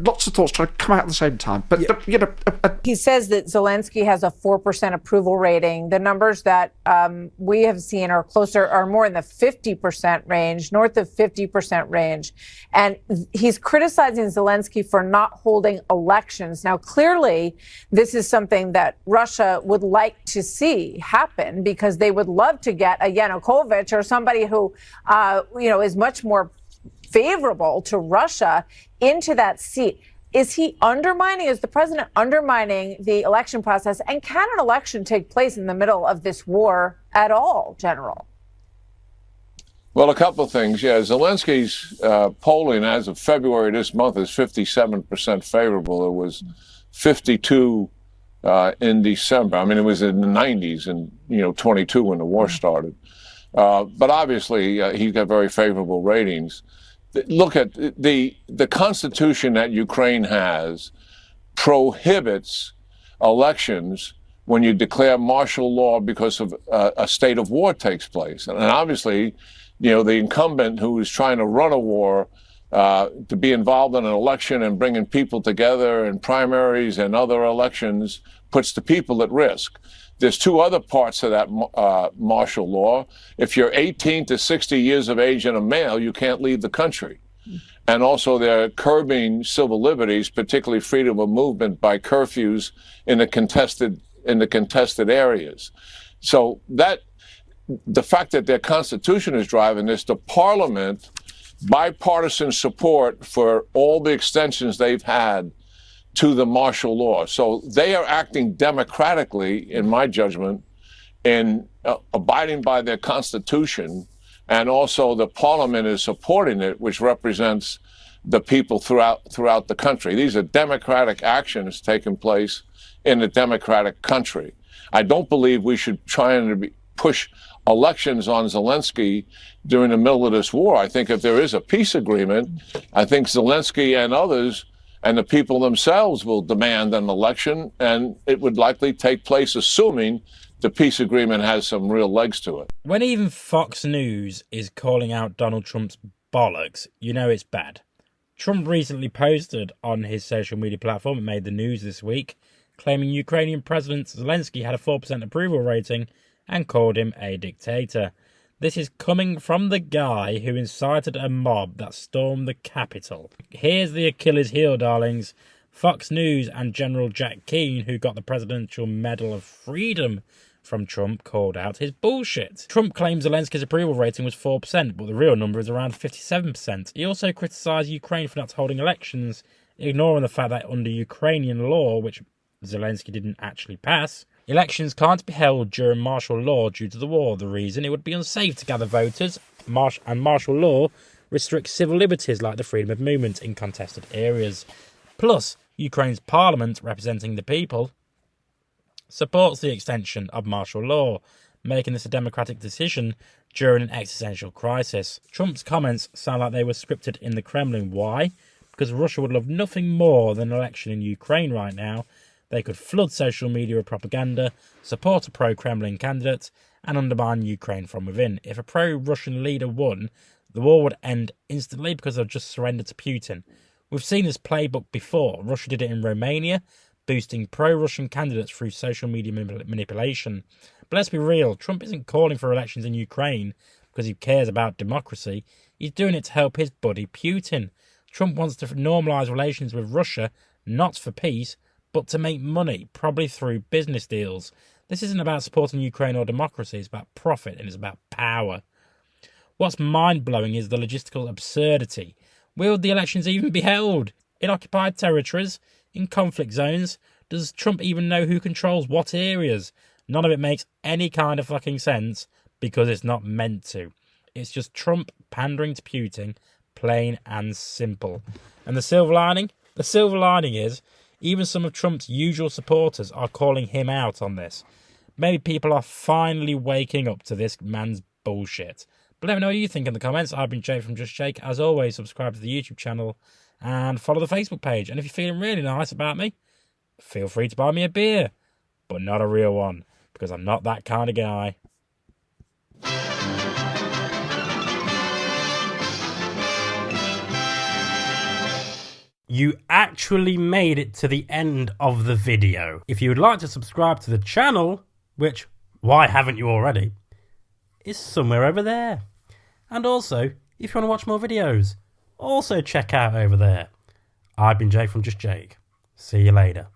lots of thoughts trying to come out at the same time. But, he says that Zelenskyy has a 4% approval rating. The numbers that we have seen are more in the 50% range, north of 50% range. And he's criticizing Zelenskyy for not holding elections. Now, clearly, this is something that Russia would like to see happen because they would love to get a Yanukovych or somebody who, is much more favorable to Russia into that seat. Is the president undermining the election process? And can an election take place in the middle of this war at all, General? Well, a couple of things. Yeah, Zelensky's polling as of February this month is 57% favorable. It was 52 in December. I mean, it was in the 90s in 22 when the war started. But obviously, he's got very favorable ratings. Look at the Constitution that Ukraine has prohibits elections when you declare martial law because of a state of war takes place. And obviously, the incumbent who is trying to run a war to be involved in an election and bringing people together in primaries and other elections puts the people at risk. There's two other parts of that martial law. If you're 18 to 60 years of age and a male, you can't leave the country. And also they're curbing civil liberties, particularly freedom of movement, by curfews in the contested areas. So the fact that their constitution is driving this, the parliament, bipartisan support for all the extensions they've had to the martial law. So they are acting democratically, in my judgment, in abiding by their constitution, and also the parliament is supporting it, which represents the people throughout the country. These are democratic actions taking place in a democratic country. I don't believe we should try and push elections on Zelenskyy during the middle of this war. I think if there is a peace agreement, I think Zelenskyy and others and the people themselves will demand an election, and it would likely take place assuming the peace agreement has some real legs to it. When even Fox News is calling out Donald Trump's bollocks, you know it's bad. Trump recently posted on his social media platform, it made the news this week, claiming Ukrainian President Zelenskyy had a 4% approval rating and called him a dictator. This is coming from the guy who incited a mob that stormed the Capitol. Here's the Achilles heel, darlings. Fox News and General Jack Keane, who got the Presidential Medal of Freedom from Trump, called out his bullshit. Trump claims Zelensky's approval rating was 4%, but the real number is around 57%. He also criticised Ukraine for not holding elections, ignoring the fact that under Ukrainian law, which Zelenskyy didn't actually pass, elections can't be held during martial law due to the war. The reason: it would be unsafe to gather voters, and martial law restricts civil liberties like the freedom of movement in contested areas. Plus, Ukraine's parliament, representing the people, supports the extension of martial law, making this a democratic decision during an existential crisis. Trump's comments sound like they were scripted in the Kremlin. Why? Because Russia would love nothing more than an election in Ukraine right now. They could flood social media with propaganda, support a pro-Kremlin candidate, and undermine Ukraine from within. If a pro-Russian leader won, the war would end instantly because they'll just surrender to Putin. We've seen this playbook before. Russia did it in Romania, boosting pro-Russian candidates through social media manipulation. But let's be real, Trump isn't calling for elections in Ukraine because he cares about democracy. He's doing it to help his buddy Putin. Trump wants to normalise relations with Russia, not for peace, but to make money, probably through business deals. This isn't about supporting Ukraine or democracy, it's about profit and it's about power. What's mind-blowing is the logistical absurdity. Will the elections even be held? In occupied territories? In conflict zones? Does Trump even know who controls what areas? None of it makes any kind of fucking sense because it's not meant to. It's just Trump pandering to Putin, plain and simple. And the silver lining? The silver lining is even some of Trump's usual supporters are calling him out on this. Maybe people are finally waking up to this man's bullshit. But let me know what you think in the comments. I've been Jake from Just Jake. As always, subscribe to the YouTube channel and follow the Facebook page. And if you're feeling really nice about me, feel free to buy me a beer. But not a real one, because I'm not that kind of guy. You actually made it to the end of the video. If you would like to subscribe to the channel, which, why haven't you already, is somewhere over there. And also, if you want to watch more videos, also check out over there. I've been Jake from Just Jake. See you later.